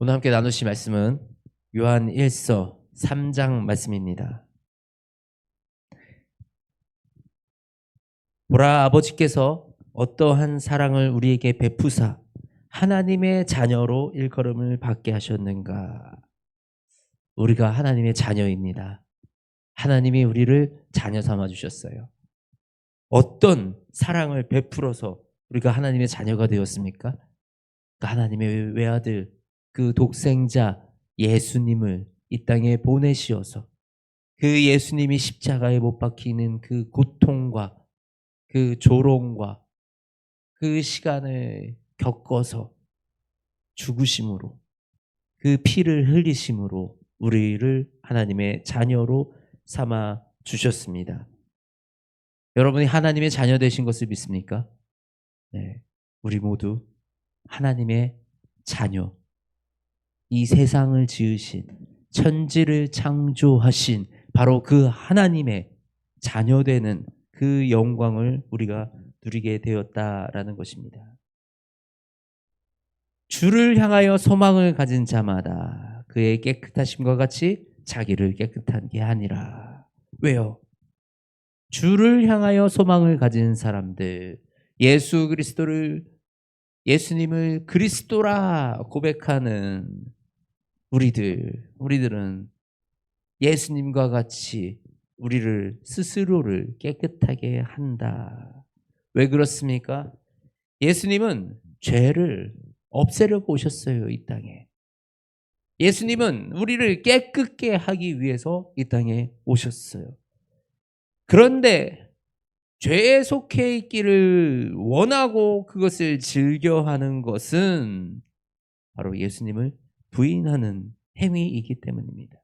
오늘 함께 나누실 말씀은 요한 1서 3장 말씀입니다. 보라, 아버지께서 어떠한 사랑을 우리에게 베푸사 하나님의 자녀로 일컬음을 받게 하셨는가. 우리가 하나님의 자녀입니다. 하나님이 우리를 자녀 삼아 주셨어요. 어떤 사랑을 베풀어서 우리가 하나님의 자녀가 되었습니까? 하나님의 외아들, 그 독생자 예수님을 이 땅에 보내시어서 그 예수님이 십자가에 못 박히는 그 고통과 그 조롱과 그 시간을 겪어서 죽으심으로, 그 피를 흘리심으로 우리를 하나님의 자녀로 삼아 주셨습니다. 여러분이 하나님의 자녀 되신 것을 믿습니까? 네, 우리 모두 하나님의 자녀, 이 세상을 지으신, 천지를 창조하신 바로 그 하나님의 자녀되는 그 영광을 우리가 누리게 되었다라는 것입니다. 주를 향하여 소망을 가진 자마다 그의 깨끗하심과 같이 자기를 깨끗하게 하니라. 왜요? 주를 향하여 소망을 가진 사람들, 예수 그리스도를, 예수님을 그리스도라 고백하는 우리들은 예수님과 같이 우리를 스스로를 깨끗하게 한다. 왜 그렇습니까? 예수님은 죄를 없애려고 오셨어요, 이 땅에. 예수님은 우리를 깨끗게 하기 위해서 이 땅에 오셨어요. 그런데 죄에 속해 있기를 원하고 그것을 즐겨하는 것은 바로 예수님을 부인하는 행위이기 때문입니다.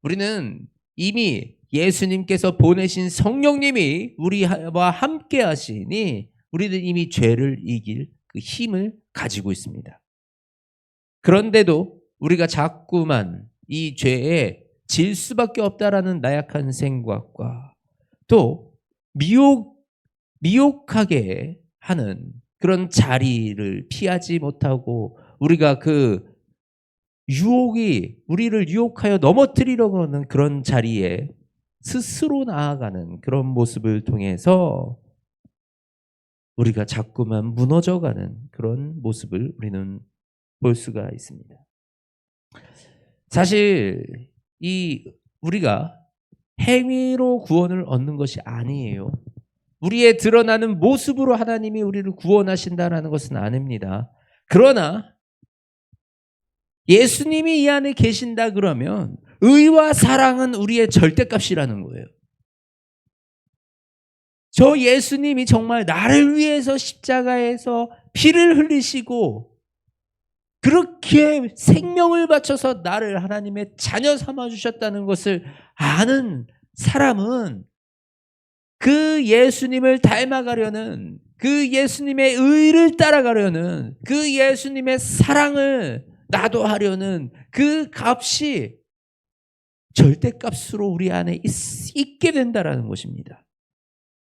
우리는 이미 예수님께서 보내신 성령님이 우리와 함께 하시니 우리는 이미 죄를 이길 그 힘을 가지고 있습니다. 그런데도 우리가 자꾸만 이 죄에 질 수밖에 없다라는 나약한 생각과 또 미혹하게 하는 그런 자리를 피하지 못하고 우리가 그 유혹이 우리를 유혹하여 넘어뜨리려고 하는 그런 자리에 스스로 나아가는 그런 모습을 통해서 우리가 자꾸만 무너져가는 그런 모습을 우리는 볼 수가 있습니다. 사실 우리가 행위로 구원을 얻는 것이 아니에요. 우리의 드러나는 모습으로 하나님이 우리를 구원하신다는 것은 아닙니다. 그러나 예수님이 이 안에 계신다 그러면 의와 사랑은 우리의 절대값이라는 거예요. 저 예수님이 정말 나를 위해서 십자가에서 피를 흘리시고 그렇게 생명을 바쳐서 나를 하나님의 자녀 삼아 주셨다는 것을 아는 사람은 그 예수님을 닮아가려는, 그 예수님의 의를 따라가려는, 그 예수님의 사랑을 나도 하려는 그 값이 절대값으로 우리 안에 있게 된다라는 것입니다.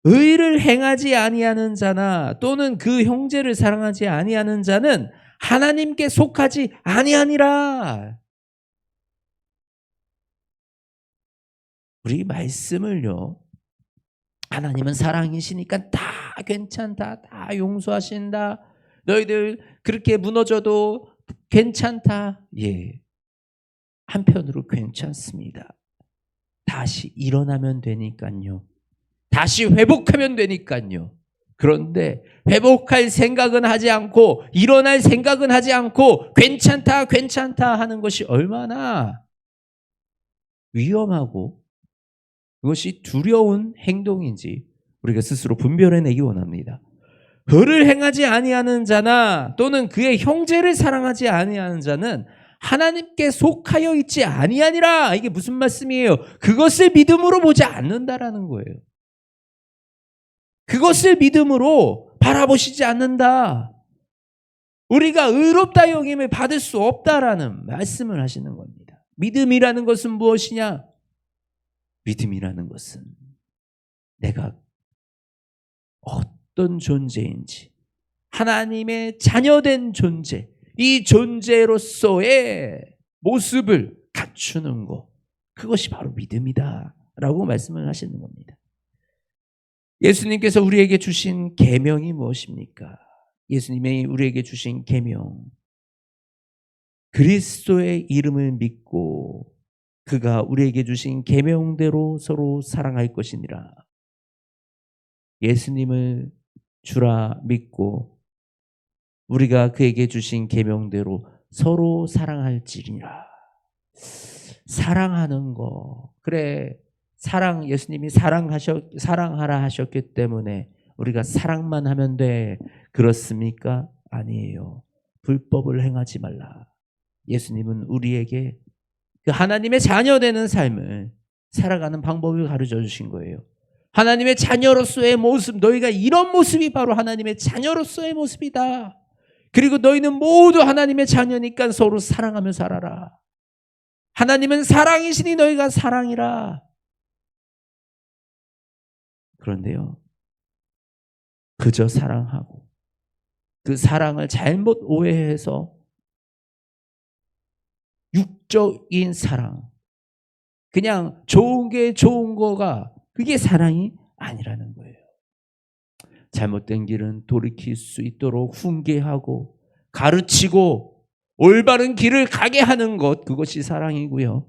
의를 행하지 아니하는 자나 또는 그 형제를 사랑하지 아니하는 자는 하나님께 속하지 아니하니라. 우리 말씀을요, 하나님은 사랑이시니까 다 괜찮다, 다 용서하신다, 너희들 그렇게 무너져도 괜찮다. 예, 한편으로 괜찮습니다. 다시 일어나면 되니까요. 다시 회복하면 되니까요. 그런데 회복할 생각은 하지 않고 일어날 생각은 하지 않고 괜찮다 괜찮다 하는 것이 얼마나 위험하고 그것이 두려운 행동인지 우리가 스스로 분별해내기 원합니다. 의를 행하지 아니하는 자나 또는 그의 형제를 사랑하지 아니하는 자는 하나님께 속하여 있지 아니하니라. 이게 무슨 말씀이에요? 그것을 믿음으로 보지 않는다라는 거예요. 그것을 믿음으로 바라보시지 않는다. 우리가 의롭다 여김을 받을 수 없다라는 말씀을 하시는 겁니다. 믿음이라는 것은 무엇이냐? 믿음이라는 것은 내가 어떤 존재인지, 하나님의 자녀된 존재, 이 존재로서의 모습을 갖추는 것, 그것이 바로 믿음이다 라고 말씀을 하시는 겁니다. 예수님께서 우리에게 주신 계명이 무엇입니까? 예수님이 우리에게 주신 계명, 그리스도의 이름을 믿고 그가 우리에게 주신 계명대로 서로 사랑할 것이니라. 예수님을 주라 믿고 우리가 그에게 주신 계명대로 서로 사랑할지니라. 사랑하는 거, 그래, 예수님이 사랑하라 하셨기 때문에 우리가 사랑만 하면 돼, 그렇습니까? 아니에요. 불법을 행하지 말라. 예수님은 우리에게 그 하나님의 자녀되는 삶을 살아가는 방법을 가르쳐 주신 거예요. 하나님의 자녀로서의 모습, 너희가 이런 모습이 바로 하나님의 자녀로서의 모습이다. 그리고 너희는 모두 하나님의 자녀니까 서로 사랑하며 살아라. 하나님은 사랑이시니 너희가 사랑이라. 그런데요, 그저 사랑하고 그 사랑을 잘못 오해해서 육적인 사랑, 그냥 좋은 게 좋은 거가 그게 사랑이 아니라는 거예요. 잘못된 길은 돌이킬 수 있도록 훈계하고 가르치고 올바른 길을 가게 하는 것, 그것이 사랑이고요.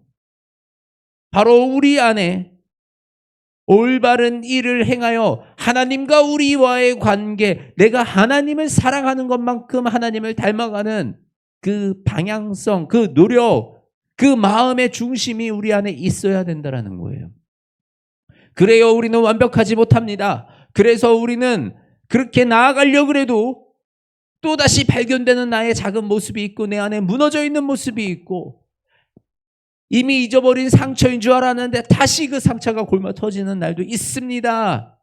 바로 우리 안에 올바른 일을 행하여 하나님과 우리와의 관계, 내가 하나님을 사랑하는 것만큼 하나님을 닮아가는 그 방향성, 그 노력, 그 마음의 중심이 우리 안에 있어야 된다는 거예요. 그래요, 우리는 완벽하지 못합니다. 그래서 우리는 그렇게 나아가려고 해도 또다시 발견되는 나의 작은 모습이 있고 내 안에 무너져 있는 모습이 있고 이미 잊어버린 상처인 줄 알았는데 다시 그 상처가 골마 터지는 날도 있습니다.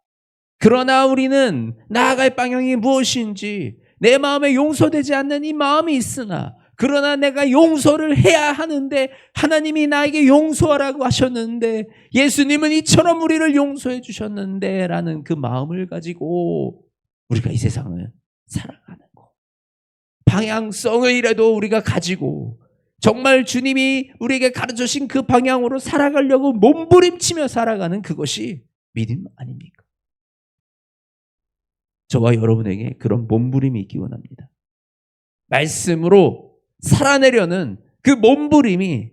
그러나 우리는 나아갈 방향이 무엇인지, 내 마음에 용서되지 않는 이 마음이 있으나, 그러나 내가 용서를 해야 하는데 하나님이 나에게 용서하라고 하셨는데, 예수님은 이처럼 우리를 용서해 주셨는데 라는 그 마음을 가지고 우리가 이 세상을 살아가는 거, 방향성이라도 우리가 가지고 정말 주님이 우리에게 가르쳐주신 그 방향으로 살아가려고 몸부림치며 살아가는 그것이 믿음 아닙니까? 저와 여러분에게 그런 몸부림이 있기 원합니다. 말씀으로 살아내려는 그 몸부림이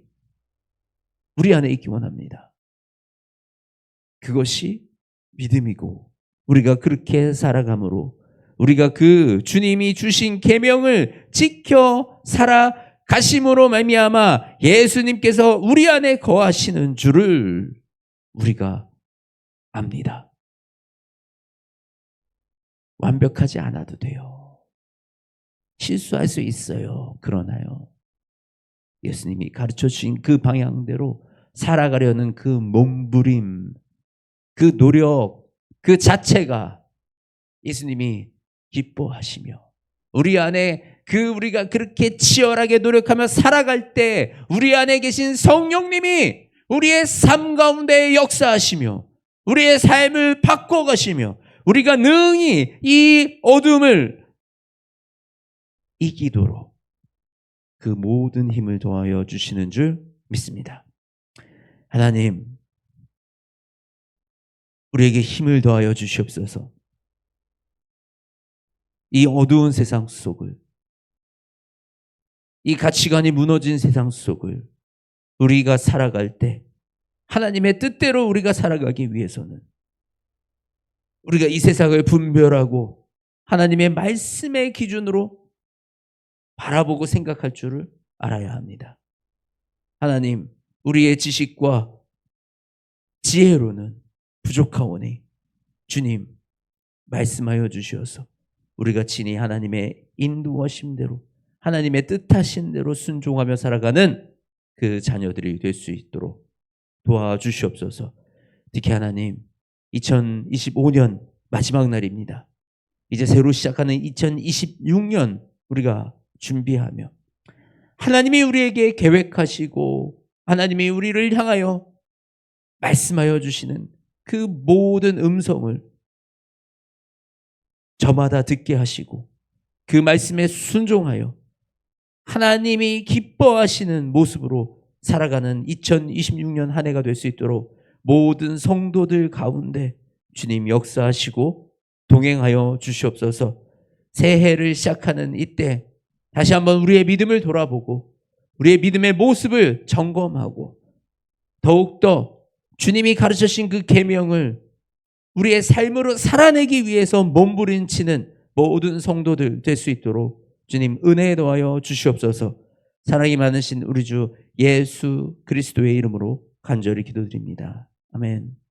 우리 안에 있기 원합니다. 그것이 믿음이고, 우리가 그렇게 살아감으로 우리가 그 주님이 주신 계명을 지켜 살아가심으로 말미암아 예수님께서 우리 안에 거하시는 줄을 우리가 압니다. 완벽하지 않아도 돼요. 실수할 수 있어요. 그러나요, 예수님이 가르쳐 주신 그 방향대로 살아가려는 그 몸부림, 그 노력, 그 자체가 예수님이 기뻐하시며, 우리 안에 우리가 그렇게 치열하게 노력하며 살아갈 때 우리 안에 계신 성령님이 우리의 삶 가운데 역사하시며 우리의 삶을 바꿔가시며 우리가 능히 이 어둠을 이기도록 그 모든 힘을 더하여 주시는 줄 믿습니다. 하나님, 우리에게 힘을 더하여 주시옵소서. 이 어두운 세상 속을, 이 가치관이 무너진 세상 속을 우리가 살아갈 때 하나님의 뜻대로 우리가 살아가기 위해서는 우리가 이 세상을 분별하고 하나님의 말씀의 기준으로 바라보고 생각할 줄을 알아야 합니다. 하나님, 우리의 지식과 지혜로는 부족하오니 주님 말씀하여 주시어서 우리가 친히 하나님의 인도하심대로 하나님의 뜻하신 대로 순종하며 살아가는 그 자녀들이 될 수 있도록 도와주시옵소서. 특히 하나님, 2025년 마지막 날입니다. 이제 새로 시작하는 2026년 우리가 준비하며 하나님이 우리에게 계획하시고 하나님이 우리를 향하여 말씀하여 주시는 그 모든 음성을 저마다 듣게 하시고 그 말씀에 순종하여 하나님이 기뻐하시는 모습으로 살아가는 2026년 한 해가 될 수 있도록 모든 성도들 가운데 주님 역사하시고 동행하여 주시옵소서. 새해를 시작하는 이때 다시 한번 우리의 믿음을 돌아보고 우리의 믿음의 모습을 점검하고 더욱더 주님이 가르쳐주신 그 계명을 우리의 삶으로 살아내기 위해서 몸부림치는 모든 성도들 될 수 있도록 주님 은혜에 더하여 주시옵소서. 사랑이 많으신 우리 주 예수 그리스도의 이름으로 간절히 기도드립니다. 아멘.